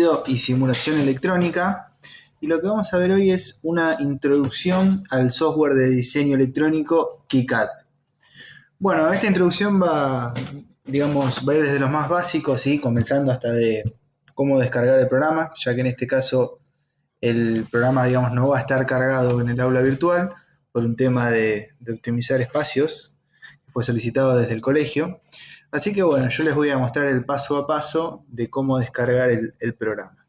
sonido y simulación electrónica. Y lo que vamos a ver hoy es una introducción al software de diseño electrónico KiCad. Bueno, esta introducción va a ir desde los más básicos, ¿sí? Comenzando hasta de cómo descargar el programa, ya que en este caso el programa, no va a estar cargado en el aula virtual por un tema de optimizar espacios que fue solicitado desde el colegio. Así que bueno, yo les voy a mostrar el paso a paso de cómo descargar el programa.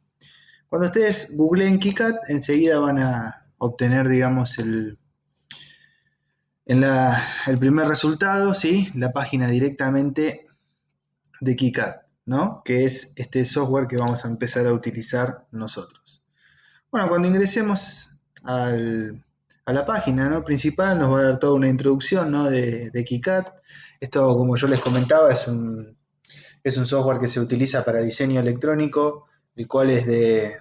Cuando ustedes googleen KiCad, enseguida van a obtener, el primer resultado, ¿sí? La página directamente de KiCad, ¿no? Que es este software que vamos a empezar a utilizar nosotros. Bueno, cuando ingresemos a la página, ¿no?, principal, nos va a dar toda una introducción, ¿no?, de KiCad. Esto, como yo les comentaba, es un software que se utiliza para diseño electrónico, el cual es del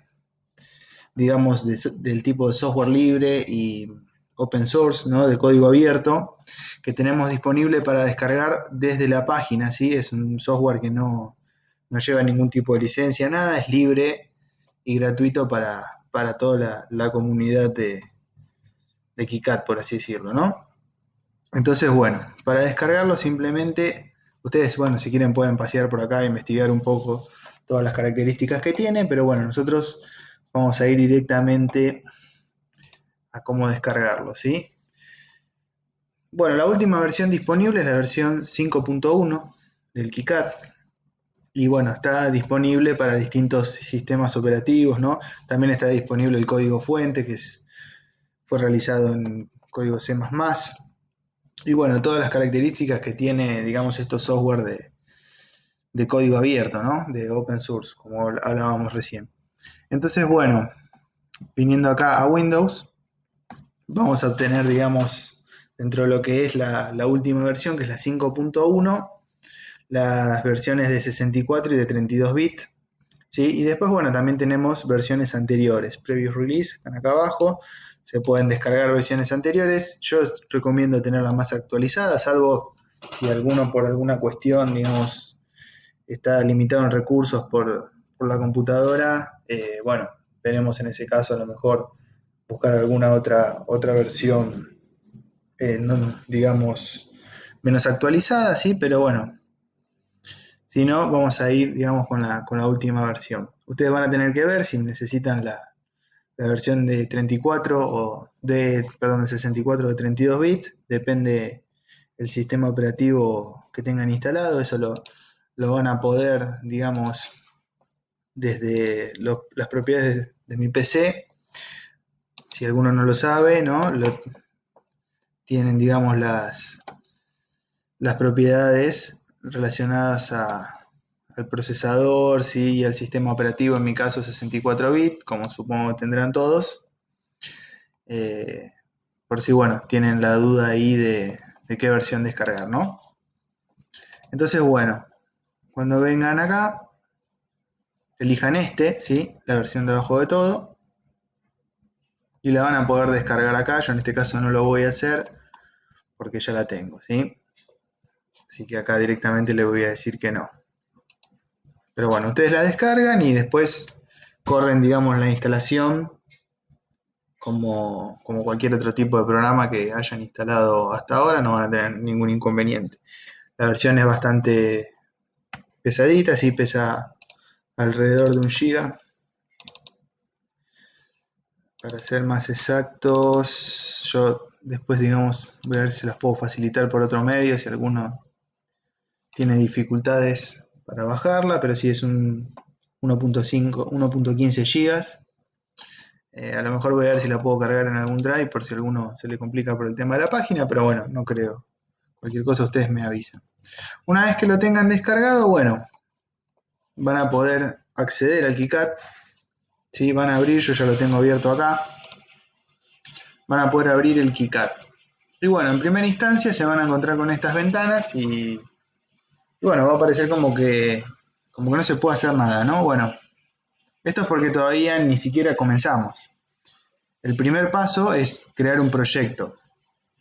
tipo de software libre y open source, ¿no?, de código abierto, que tenemos disponible para descargar desde la página, ¿sí? Es un software que no lleva ningún tipo de licencia, nada, es libre y gratuito para toda la comunidad de KiCad, por así decirlo, ¿no? Entonces, bueno, para descargarlo simplemente, ustedes, si quieren pueden pasear por acá e investigar un poco todas las características que tiene, pero bueno, nosotros vamos a ir directamente a cómo descargarlo, ¿sí? Bueno, la última versión disponible es la versión 5.1 del KiCad. Y bueno, está disponible para distintos sistemas operativos, ¿no? También está disponible el código fuente, que fue realizado en código C++. Y bueno, todas las características que tiene, estos software de código abierto, ¿no? De open source, como hablábamos recién. Entonces, bueno, viniendo acá a Windows, vamos a obtener, dentro de lo que es la última versión, que es la 5.1, las versiones de 64 y de 32 bits, ¿sí? Y después, bueno, también tenemos versiones anteriores, previous release, están acá abajo, se pueden descargar versiones anteriores. Yo recomiendo tenerlas más actualizadas, salvo si alguno por alguna cuestión, está limitado en recursos por la computadora. Bueno, tenemos en ese caso a lo mejor buscar alguna otra versión, menos actualizada, ¿sí? Pero bueno, si no, vamos a ir, con la última versión. Ustedes van a tener que ver si necesitan la versión de 34 de 64 o de 32 bits, depende el sistema operativo que tengan instalado. Eso lo van a poder, desde las propiedades de mi PC. Si alguno no lo sabe, ¿no? Tienen, las propiedades relacionadas al procesador, ¿sí?, y al sistema operativo, en mi caso 64 bits, como supongo que tendrán todos. Por si, tienen la duda ahí de qué versión descargar, ¿no? Entonces, bueno, cuando vengan acá, elijan ¿sí?, la versión de abajo de todo, y la van a poder descargar acá. Yo en este caso no lo voy a hacer porque ya la tengo, ¿sí? Así que acá directamente le voy a decir que no. Pero bueno, ustedes la descargan y después corren, la instalación como cualquier otro tipo de programa que hayan instalado hasta ahora, no van a tener ningún inconveniente. La versión es bastante pesadita, sí, pesa alrededor de 1 GB. Para ser más exactos, yo después, voy a ver si las puedo facilitar por otro medio, si alguno tiene dificultades para bajarla, pero sí es un 1.15 GB. A lo mejor voy a ver si la puedo cargar en algún drive por si a alguno se le complica por el tema de la página, pero bueno, no creo. Cualquier cosa ustedes me avisan. Una vez que lo tengan descargado, bueno, van a poder acceder al KiCad, ¿sí? Van a abrir, yo ya lo tengo abierto acá, van a poder abrir el KiCad. Y bueno, en primera instancia se van a encontrar con estas ventanas y bueno, va a parecer como que no se puede hacer nada, ¿no? Bueno, esto es porque todavía ni siquiera comenzamos. El primer paso es crear un proyecto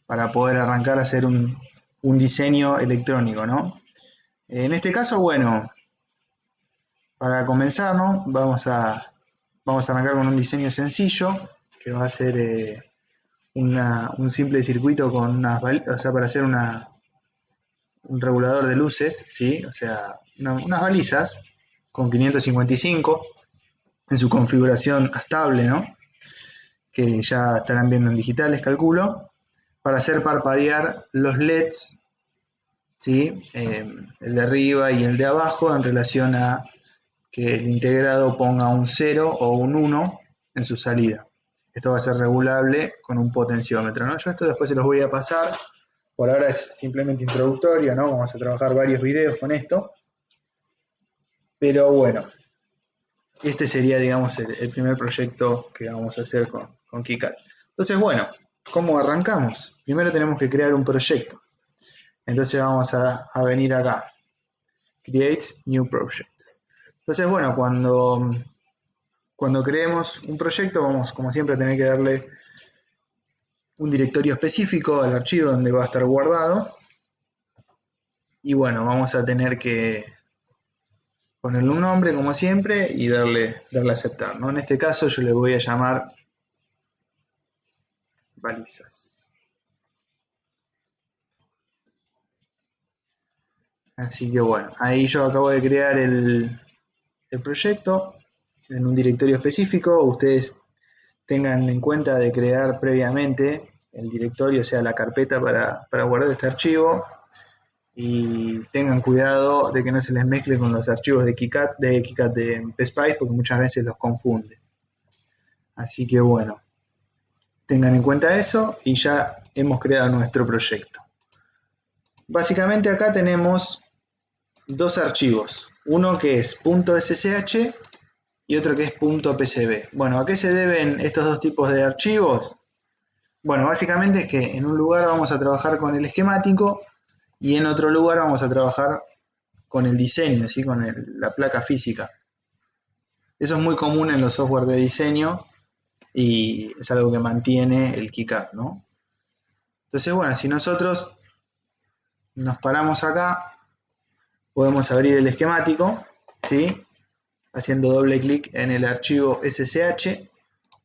para poder arrancar a hacer un diseño electrónico, ¿no? En este caso, bueno, Para comenzar, ¿no? Vamos a arrancar con un diseño sencillo, que va a ser un simple circuito con o sea, para hacer un regulador de luces, ¿sí? O sea, unas balizas con 555 en su configuración estable, ¿no? Que ya estarán viendo en digitales, calculo, para hacer parpadear los LEDs, ¿sí? El de arriba y el de abajo en relación a que el integrado ponga un 0 o un 1 en su salida. Esto va a ser regulable con un potenciómetro, ¿no? Yo esto después se los voy a pasar. Por ahora es simplemente introductorio, ¿no? Vamos a trabajar varios videos con esto. Pero bueno, este sería, digamos, el primer proyecto que vamos a hacer con KiCad. Entonces, bueno, ¿cómo arrancamos? Primero tenemos que crear un proyecto. Entonces vamos a venir acá. Create New Project. Entonces, bueno, cuando creemos un proyecto, vamos, como siempre, a tener que darle un directorio específico al archivo donde va a estar guardado. Y bueno, vamos a tener que ponerle un nombre, como siempre, y darle a aceptar, ¿no? En este caso yo le voy a llamar balizas. Así que bueno, ahí yo acabo de crear el proyecto en un directorio específico. Ustedes tengan en cuenta de crear previamente el directorio, o sea, la carpeta para guardar este archivo, y tengan cuidado de que no se les mezcle con los archivos de KiCad de PSpice, porque muchas veces los confunde. Así que bueno, tengan en cuenta eso y ya hemos creado nuestro proyecto. Básicamente acá tenemos dos archivos, uno que es .ssh y otro que es .pcb. Bueno, ¿a qué se deben estos dos tipos de archivos? Bueno, básicamente es que en un lugar vamos a trabajar con el esquemático y en otro lugar vamos a trabajar con el diseño, ¿sí? Con la placa física. Eso es muy común en los software de diseño y es algo que mantiene el KiCad, ¿no? Entonces, bueno, si nosotros nos paramos acá, podemos abrir el esquemático, ¿sí? Haciendo doble clic en el archivo SSH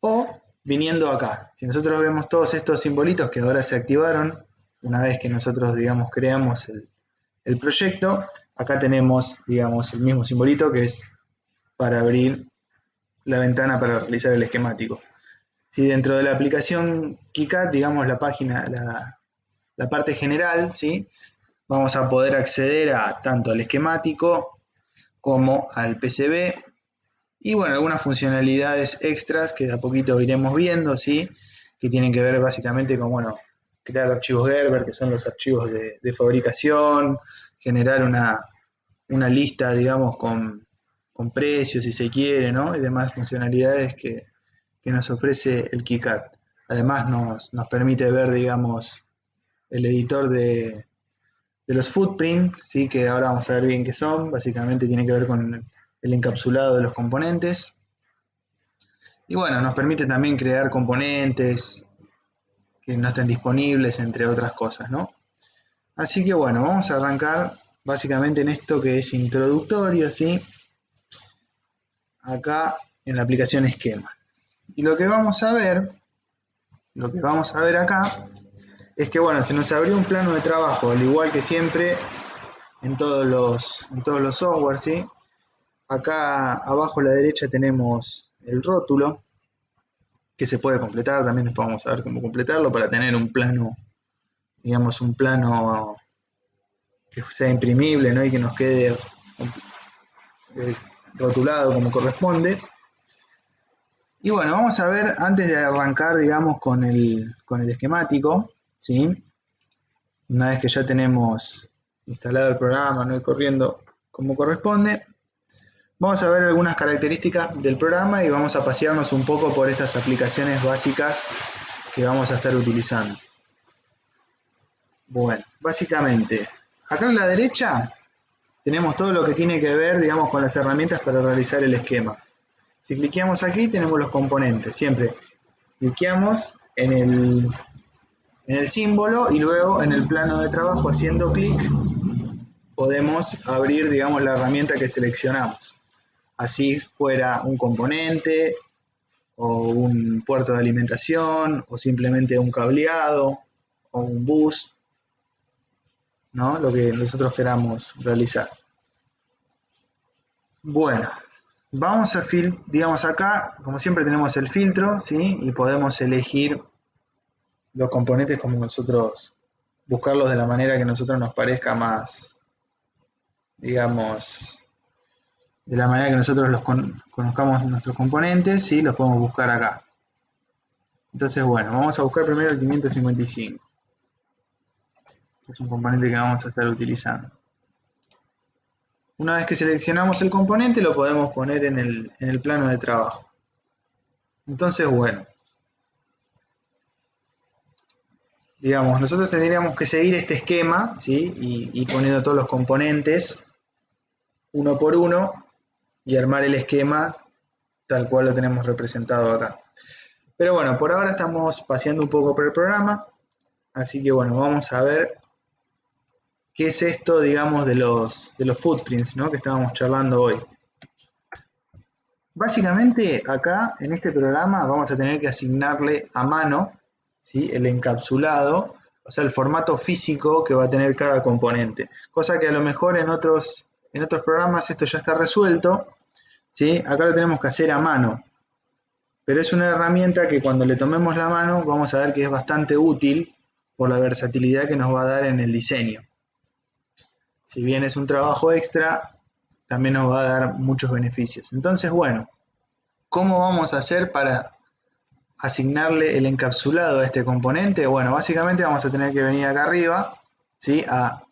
o viniendo acá. Si nosotros vemos todos estos simbolitos que ahora se activaron, una vez que nosotros, digamos, creamos el proyecto, acá tenemos, digamos, el mismo simbolito que es para abrir la ventana para realizar el esquemático. Si dentro de la aplicación KiCad, digamos, la página, la parte general, ¿sí? Vamos a poder acceder a tanto al esquemático como al PCB y bueno, algunas funcionalidades extras que de a poquito iremos viendo, ¿sí? Que tienen que ver básicamente con, bueno, crear archivos Gerber, que son los archivos de fabricación, generar una lista, digamos, con precios si se quiere, ¿no? Y demás funcionalidades que nos ofrece el KiCad. Además nos permite ver, digamos, el editor de los footprints, ¿sí? Que ahora vamos a ver bien qué son. Básicamente tiene que ver con el encapsulado de los componentes. Y bueno, nos permite también crear componentes que no estén disponibles, entre otras cosas, ¿no? Así que bueno, vamos a arrancar básicamente en esto que es introductorio, ¿sí? Acá en la aplicación esquema. Y lo que vamos a ver acá es que bueno, se nos abrió un plano de trabajo, al igual que siempre en todos los software, ¿sí? Acá abajo a la derecha tenemos el rótulo que se puede completar, también después vamos a ver cómo completarlo para tener un plano, digamos, un plano que sea imprimible, ¿no? Y que nos quede rotulado como corresponde. Y bueno, vamos a ver, antes de arrancar, digamos, con el esquemático, ¿sí? Una vez que ya tenemos instalado el programa, ¿no? Y corriendo como corresponde, vamos a ver algunas características del programa y vamos a pasearnos un poco por estas aplicaciones básicas que vamos a estar utilizando. Bueno, básicamente, acá a la derecha tenemos todo lo que tiene que ver, digamos, con las herramientas para realizar el esquema. Si cliqueamos aquí tenemos los componentes. Siempre cliqueamos en el símbolo y luego en el plano de trabajo, haciendo clic, podemos abrir, digamos, la herramienta que seleccionamos. así fuera un componente o un puerto de alimentación o simplemente un cableado o un bus, ¿no? Lo que nosotros queramos realizar. Bueno, vamos a digamos acá, como siempre tenemos el filtro, ¿sí? Y podemos elegir los componentes como nosotros, buscarlos de la manera que a nosotros nos parezca más, digamos, de la manera que nosotros conozcamos nuestros componentes, ¿sí? Los podemos buscar acá. Entonces, bueno, vamos a buscar primero el 555, que es un componente que vamos a estar utilizando. Una vez que seleccionamos el componente, lo podemos poner en el plano de trabajo. Entonces, bueno, digamos, nosotros tendríamos que seguir este esquema, ¿sí? Y poniendo todos los componentes uno por uno y armar el esquema tal cual lo tenemos representado acá. Pero bueno, por ahora estamos paseando un poco por el programa, así que bueno, vamos a ver qué es esto, digamos, de los footprints, ¿no? Que estábamos charlando hoy. Básicamente acá en este programa vamos a tener que asignarle a mano, ¿sí? El encapsulado, o sea, el formato físico que va a tener cada componente. Cosa que a lo mejor en otros programas esto ya está resuelto, ¿sí? Acá lo tenemos que hacer a mano. Pero es una herramienta que cuando le tomemos la mano vamos a ver que es bastante útil por la versatilidad que nos va a dar en el diseño. Si bien es un trabajo extra, también nos va a dar muchos beneficios. Entonces, bueno, ¿cómo vamos a hacer para asignarle el encapsulado a este componente? Bueno, básicamente vamos a tener que venir acá arriba, ¿sí? A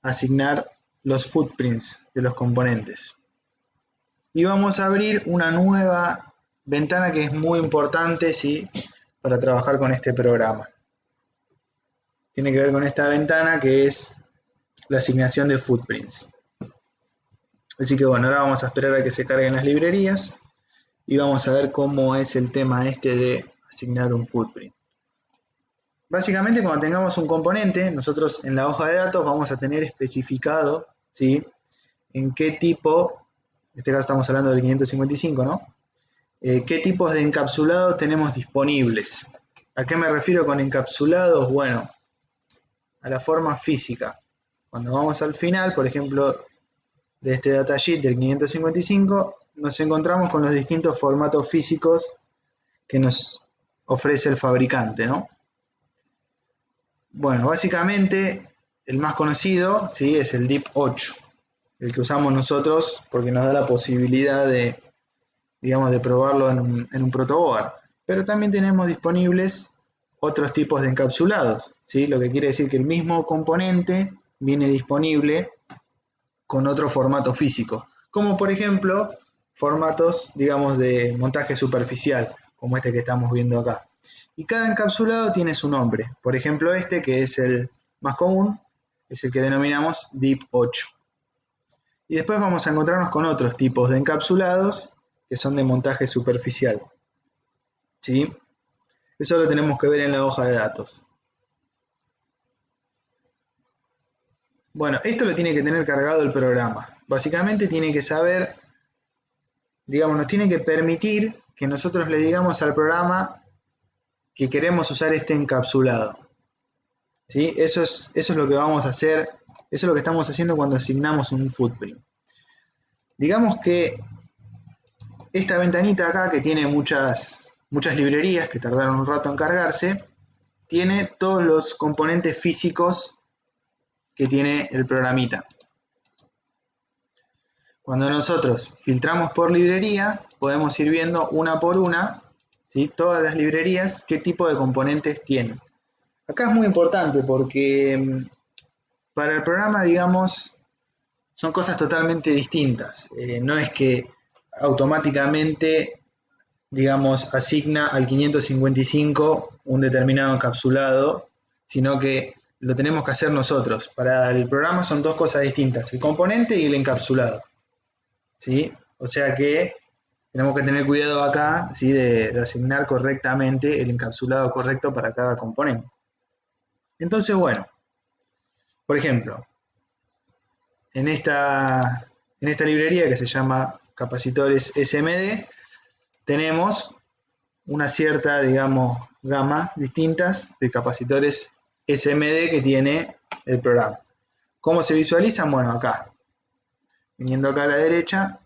asignar los footprints de los componentes. Y vamos a abrir una nueva ventana que es muy importante, ¿sí? Para trabajar con este programa. Tiene que ver con esta ventana que es la asignación de footprints. Así que bueno, ahora vamos a esperar a que se carguen las librerías y vamos a ver cómo es el tema este de asignar un footprint. Básicamente cuando tengamos un componente, nosotros en la hoja de datos vamos a tener especificado, ¿sí? En qué tipo, en este caso estamos hablando del 555, ¿no? ¿Qué tipos de encapsulados tenemos disponibles? ¿A qué me refiero con encapsulados? Bueno, a la forma física. Cuando vamos al final, por ejemplo, de este datasheet del 555, nos encontramos con los distintos formatos físicos que nos ofrece el fabricante, ¿no? Bueno, básicamente el más conocido, ¿sí? Es el DIP8, el que usamos nosotros porque nos da la posibilidad de, digamos, de probarlo en un protoboard. Pero también tenemos disponibles otros tipos de encapsulados, ¿sí? Lo que quiere decir que el mismo componente viene disponible con otro formato físico, como por ejemplo formatos, digamos, de montaje superficial, como este que estamos viendo acá. Y cada encapsulado tiene su nombre. Por ejemplo, este, que es el más común, es el que denominamos DIP8. Y después vamos a encontrarnos con otros tipos de encapsulados que son de montaje superficial, ¿sí? Eso lo tenemos que ver en la hoja de datos. Bueno, esto lo tiene que tener cargado el programa. Básicamente tiene que saber, digamos, nos tiene que permitir que nosotros le digamos al programa que queremos usar este encapsulado, ¿sí? Eso es lo que vamos a hacer, eso es lo que estamos haciendo cuando asignamos un footprint. Digamos que esta ventanita acá, que tiene muchas librerías que tardaron un rato en cargarse, tiene todos los componentes físicos que tiene el programita. Cuando nosotros filtramos por librería, podemos ir viendo una por una, ¿sí? Todas las librerías, qué tipo de componentes tienen. Acá es muy importante porque para el programa, digamos, son cosas totalmente distintas. No es que automáticamente, digamos, asigna al 555 un determinado encapsulado, sino que lo tenemos que hacer nosotros. Para el programa son dos cosas distintas, el componente y el encapsulado, ¿sí? O sea que tenemos que tener cuidado acá, ¿sí? de asignar correctamente el encapsulado correcto para cada componente. Entonces, bueno, por ejemplo, en esta librería que se llama capacitores SMD, tenemos una cierta, digamos, gama distintas de capacitores SMD que tiene el programa. ¿Cómo se visualizan? Bueno, acá, viniendo acá a la derecha,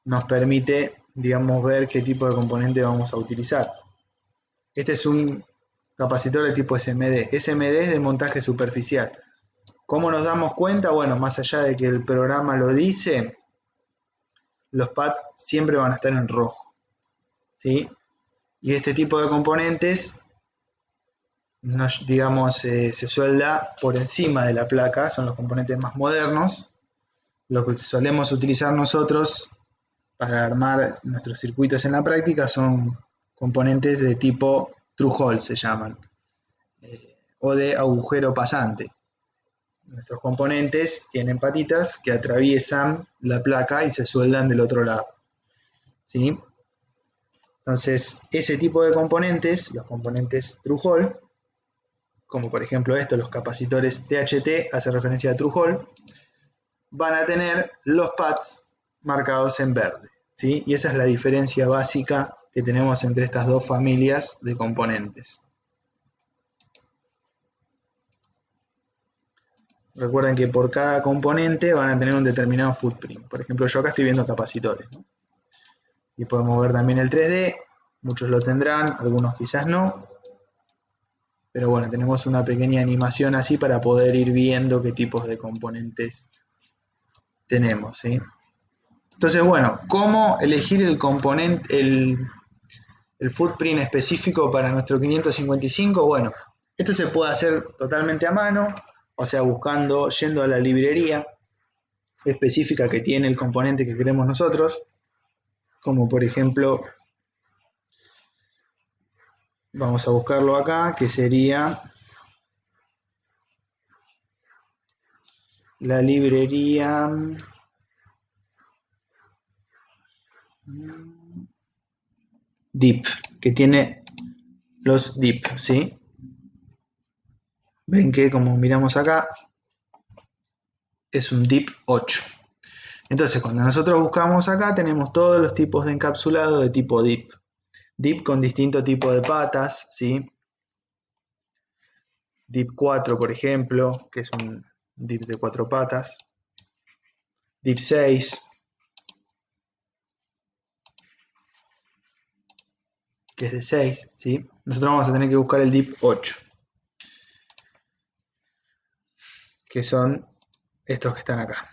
nos permite, digamos, ver qué tipo de componente vamos a utilizar. Este es un capacitor de tipo SMD. SMD es de montaje superficial. ¿Cómo nos damos cuenta? Bueno, más allá de que el programa lo dice, los pads siempre van a estar en rojo, ¿sí? Y este tipo de componentes, digamos, se suelda por encima de la placa, son los componentes más modernos. Lo que solemos utilizar nosotros para armar nuestros circuitos en la práctica son componentes de tipo through hole, se llaman, o de agujero pasante. Nuestros componentes tienen patitas que atraviesan la placa y se sueldan del otro lado, ¿sí? Entonces, ese tipo de componentes, los componentes through hole, como por ejemplo estos, los capacitores THT, hace referencia a through hole, van a tener los pads marcados en verde, ¿sí? Y esa es la diferencia básica que tenemos entre estas dos familias de componentes. Recuerden que por cada componente van a tener un determinado footprint. Por ejemplo, yo acá estoy viendo capacitores, ¿no? Y podemos ver también el 3D, muchos lo tendrán, algunos quizás no. Pero bueno, tenemos una pequeña animación así para poder ir viendo qué tipos de componentes tenemos, ¿sí? Entonces, bueno, ¿cómo elegir el componente, el footprint específico para nuestro 555? Bueno, esto se puede hacer totalmente a mano, o sea, yendo a la librería específica que tiene el componente que queremos nosotros, como por ejemplo, vamos a buscarlo acá, que sería la librería DIP, que tiene los DIP, ¿sí? Ven que como miramos acá, es un DIP 8. Entonces, cuando nosotros buscamos acá, tenemos todos los tipos de encapsulado de tipo DIP. DIP con distinto tipo de patas, ¿sí? DIP 4, por ejemplo, que es un DIP de 4 patas. DIP 6, que es de 6, ¿sí? Nosotros vamos a tener que buscar el DIP 8, que son estos que están acá.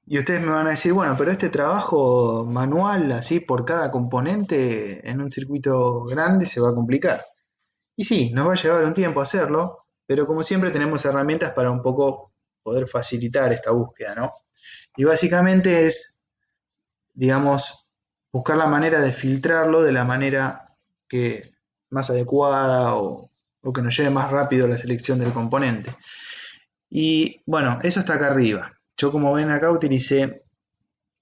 Y ustedes me van a decir, bueno, pero este trabajo manual, así por cada componente en un circuito grande, se va a complicar. Y sí, nos va a llevar un tiempo hacerlo, pero como siempre tenemos herramientas para un poco poder facilitar esta búsqueda, ¿no? Y básicamente es, digamos, buscar la manera de filtrarlo de la manera que más adecuada o que nos lleve más rápido la selección del componente. Y bueno, eso está acá arriba. Yo, como ven acá, utilicé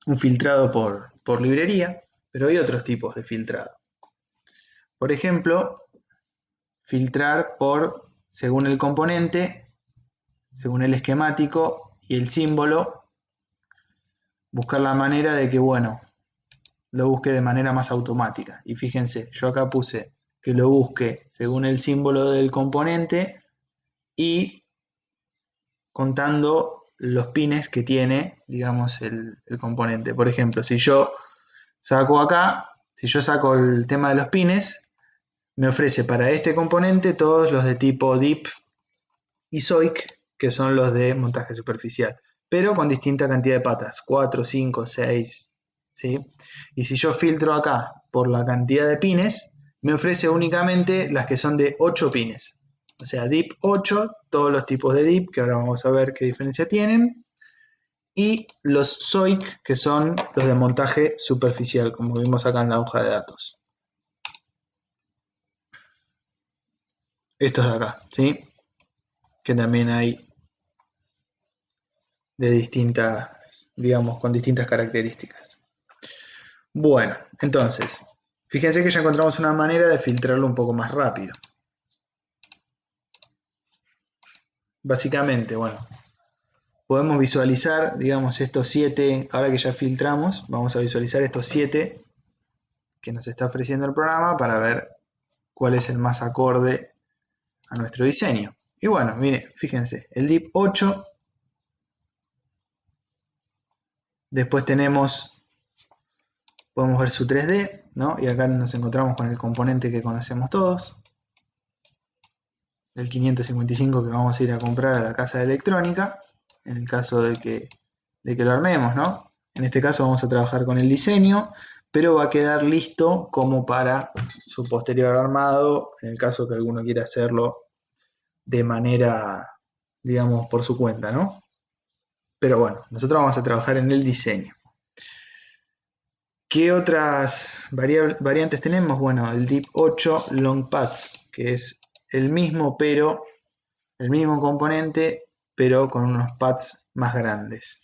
un filtrado por librería, pero hay otros tipos de filtrado. Por ejemplo, filtrar según el componente, según el esquemático y el símbolo, buscar la manera de que, bueno, lo busque de manera más automática. Y fíjense, yo acá puse que lo busque según el símbolo del componente y contando los pines que tiene, digamos, el componente. Por ejemplo, si yo saco acá, si yo saco el tema de los pines, me ofrece para este componente todos los de tipo DIP y SOIC, que son los de montaje superficial, pero con distinta cantidad de patas, 4, 5, 6, ¿sí? Y si yo filtro acá por la cantidad de pines, me ofrece únicamente las que son de 8 pines. O sea, DIP 8, todos los tipos de DIP, que ahora vamos a ver qué diferencia tienen, y los SOIC, que son los de montaje superficial, como vimos acá en la hoja de datos. Estos de acá, ¿sí? Que también hay de distintas, digamos, con distintas características. Bueno, entonces, fíjense que ya encontramos una manera de filtrarlo un poco más rápido. Básicamente, bueno, podemos visualizar, digamos, estos 7, ahora que ya filtramos, vamos a visualizar estos 7 que nos está ofreciendo el programa para ver cuál es el más acorde a nuestro diseño. Y bueno, mire, fíjense, el DIP 8, después podemos ver su 3D, ¿no? Y acá nos encontramos con el componente que conocemos todos, el 555 que vamos a ir a comprar a la casa de electrónica, en el caso de que lo armemos, ¿no? En este caso vamos a trabajar con el diseño, pero va a quedar listo como para su posterior armado, en el caso que alguno quiera hacerlo de manera, digamos, por su cuenta, ¿no? Pero bueno, nosotros vamos a trabajar en el diseño. ¿Qué otras variantes tenemos? Bueno, el DIP 8 Long Pads, que es el mismo componente, pero con unos pads más grandes.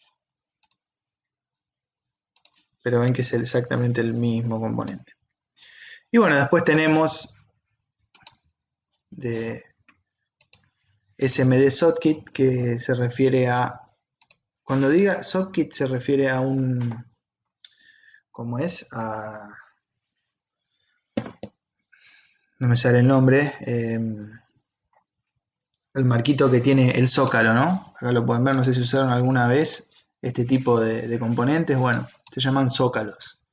Pero ven que es exactamente el mismo componente. Y bueno, después tenemos de SMD Socket, que se refiere a, cuando diga Socket se refiere a un, ¿cómo es? No me sale el nombre, el marquito que tiene el zócalo, ¿no? Acá lo pueden ver, no sé si usaron alguna vez este tipo de componentes, bueno, se llaman zócalos.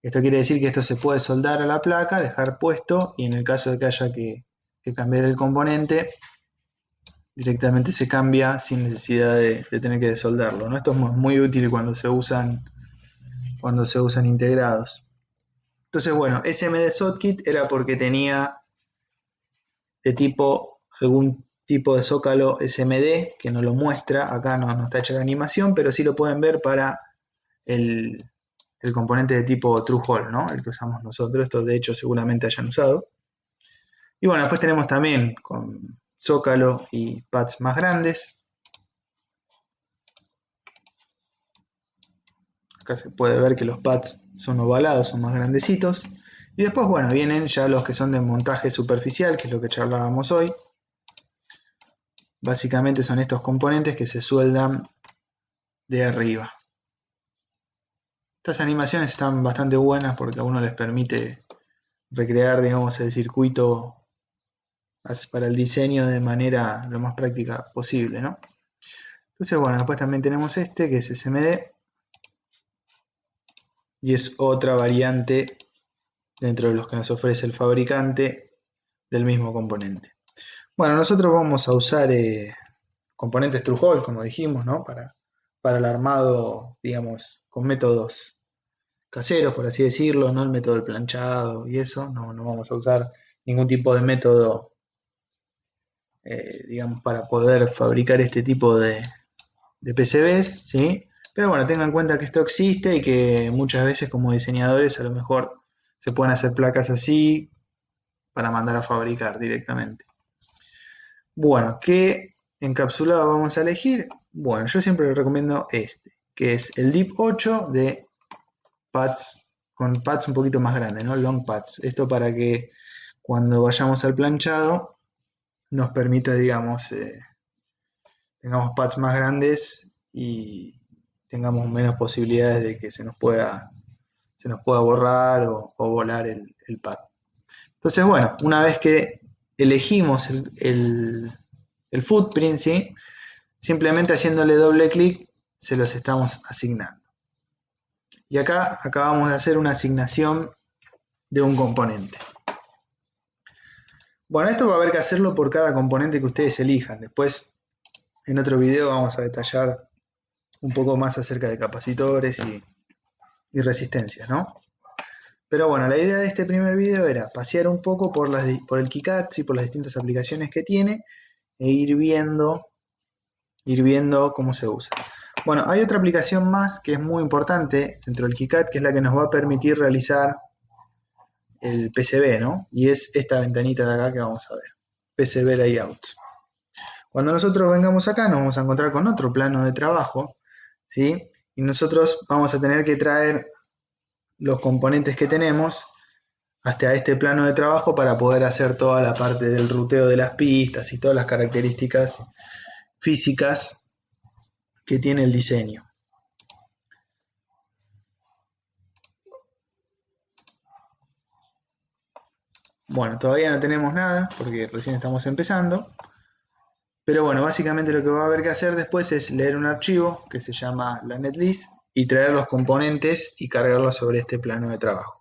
Esto quiere decir que esto se puede soldar a la placa, dejar puesto, y en el caso de que haya que cambiar el componente, directamente se cambia sin necesidad de tener que desoldarlo, ¿no? Esto es muy útil cuando se usan integrados. Entonces, bueno, SMD Socket era porque tenía de tipo, algún tipo de zócalo SMD, que no lo muestra, acá no está hecha la animación, pero sí lo pueden ver para el componente de tipo True Hole, ¿no? El que usamos nosotros, esto de hecho seguramente hayan usado. Y bueno, después tenemos también con zócalo y pads más grandes. Acá se puede ver que los pads son ovalados, son más grandecitos. Y después, bueno, vienen ya los que son de montaje superficial, que es lo que charlábamos hoy. Básicamente son estos componentes que se sueldan de arriba. Estas animaciones están bastante buenas porque a uno les permite recrear, digamos, el circuito para el diseño de manera lo más práctica posible, ¿no? Entonces, bueno, después también tenemos este que es SMD y es otra variante dentro de los que nos ofrece el fabricante del mismo componente. Bueno, nosotros vamos a usar componentes True-Hole, como dijimos, ¿no? Para el armado, digamos, con métodos caseros, por así decirlo, no el método del planchado y eso, no vamos a usar ningún tipo de método, digamos, para poder fabricar este tipo de PCBs, ¿sí? Pero bueno, tengan en cuenta que esto existe y que muchas veces como diseñadores a lo mejor se pueden hacer placas así para mandar a fabricar directamente. Bueno, ¿qué encapsulado vamos a elegir? Bueno, yo siempre recomiendo este, que es el DIP 8 de pads, con pads un poquito más grandes, ¿no? Long pads. Esto para que cuando vayamos al planchado nos permita, digamos, tengamos pads más grandes y tengamos menos posibilidades de que se nos pueda borrar o volar el pad. Entonces, bueno, una vez que elegimos el footprint, ¿sí? Simplemente haciéndole doble clic se los estamos asignando. Y acá acabamos de hacer una asignación de un componente. Bueno, esto va a haber que hacerlo por cada componente que ustedes elijan. Después, en otro video vamos a detallar un poco más acerca de capacitores y resistencias, ¿no? Pero bueno, la idea de este primer video era pasear un poco por el KiCad y por las distintas aplicaciones que tiene e ir viendo cómo se usa. Bueno, hay otra aplicación más que es muy importante dentro del KiCad, que es la que nos va a permitir realizar el PCB, ¿no? Y es esta ventanita de acá que vamos a ver, PCB Layout. Cuando nosotros vengamos acá nos vamos a encontrar con otro plano de trabajo, ¿sí? Y nosotros vamos a tener que traer los componentes que tenemos hasta este plano de trabajo para poder hacer toda la parte del ruteo de las pistas y todas las características físicas que tiene el diseño. Bueno, todavía no tenemos nada porque recién estamos empezando. Pero bueno, básicamente lo que va a haber que hacer después es leer un archivo que se llama la netlist y traer los componentes y cargarlos sobre este plano de trabajo.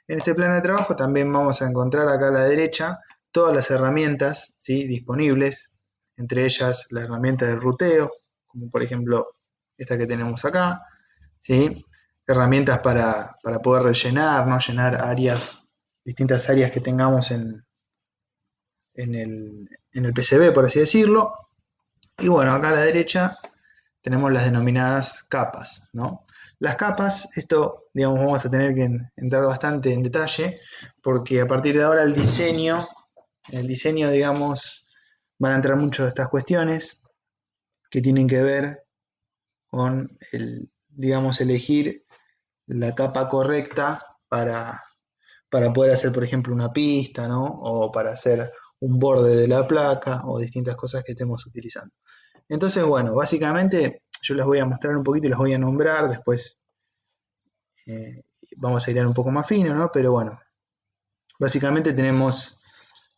En este plano de trabajo también vamos a encontrar acá a la derecha todas las herramientas, ¿sí?, disponibles, entre ellas la herramienta de ruteo, como por ejemplo esta que tenemos acá, ¿sí?, herramientas para poder rellenar, ¿no?, llenar áreas, distintas áreas que tengamos en el PCB, por así decirlo. Y bueno, acá a la derecha tenemos las denominadas capas, ¿no? Las capas, esto, digamos, vamos a tener que entrar bastante en detalle, porque a partir de ahora en el diseño, digamos, van a entrar mucho de estas cuestiones que tienen que ver con digamos, elegir la capa correcta para poder hacer, por ejemplo, una pista, ¿no? O para hacer un borde de la placa o distintas cosas que estemos utilizando. Entonces, bueno, básicamente yo las voy a mostrar un poquito y las voy a nombrar, después vamos a ir un poco más fino, ¿no? Pero bueno, básicamente tenemos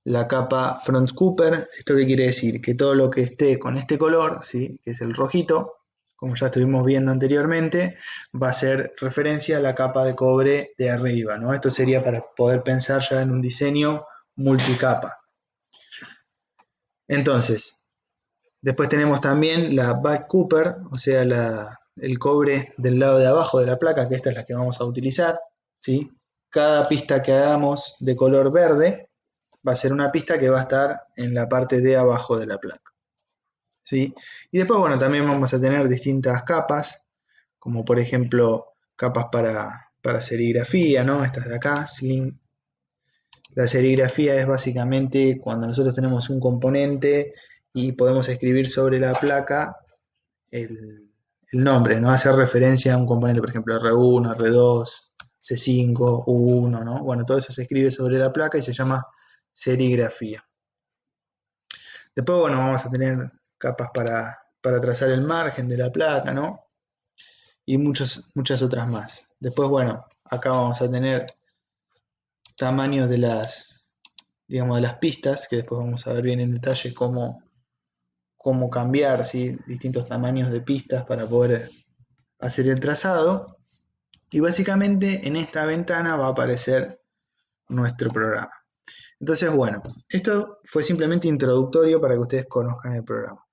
la capa front Cooper. ¿Esto qué quiere decir? Que todo lo que esté con este color, ¿sí?, que es el rojito, como ya estuvimos viendo anteriormente, va a ser referencia a la capa de cobre de arriba, ¿no? Esto sería para poder pensar ya en un diseño multicapa. Entonces, después tenemos también la back Cooper, o sea, el cobre del lado de abajo de la placa, que esta es la que vamos a utilizar, ¿sí? Cada pista que hagamos de color verde va a ser una pista que va a estar en la parte de abajo de la placa, ¿sí? Y después, bueno, también vamos a tener distintas capas, como por ejemplo capas para serigrafía, ¿no? Estas de acá, Slim. La serigrafía es básicamente cuando nosotros tenemos un componente y podemos escribir sobre la placa el nombre, ¿no? Hacer referencia a un componente, por ejemplo, R1, R2, C5, U1, ¿no? Bueno, todo eso se escribe sobre la placa y se llama serigrafía. Después, bueno, vamos a tener capas para trazar el margen de la placa, ¿no? Y muchas otras más. Después, bueno, acá vamos a tener tamaños de digamos, de las pistas, que después vamos a ver bien en detalle cómo cambiar, ¿sí?, distintos tamaños de pistas para poder hacer el trazado. Y básicamente en esta ventana va a aparecer nuestro programa. Entonces, bueno, esto fue simplemente introductorio para que ustedes conozcan el programa.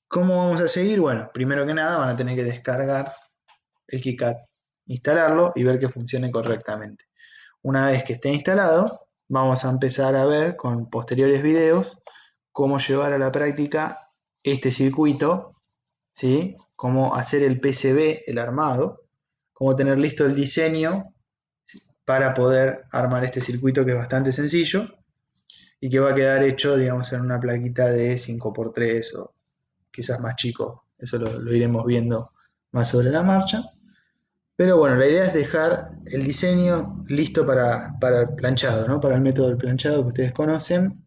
¿Cómo vamos a seguir? Bueno, primero que nada van a tener que descargar el KiCad, instalarlo y ver que funcione correctamente. Una vez que esté instalado, vamos a empezar a ver con posteriores videos cómo llevar a la práctica este circuito, ¿sí?, cómo hacer el PCB, el armado, cómo tener listo el diseño para poder armar este circuito, que es bastante sencillo y que va a quedar hecho, digamos, en una plaquita de 5x3 o quizás más chico. Eso lo iremos viendo más sobre la marcha. Pero bueno, la idea es dejar el diseño listo para el planchado, ¿no? Para el método del planchado que ustedes conocen.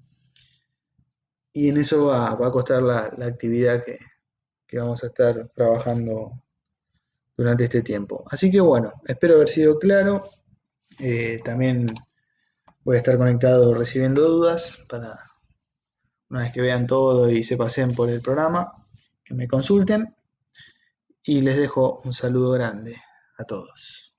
Y en eso va a costar la actividad que vamos a estar trabajando durante este tiempo. Así que bueno, espero haber sido claro. También voy a estar conectado recibiendo dudas para una vez que vean todo y se pasen por el programa, que me consulten. Y les dejo un saludo grande a todos.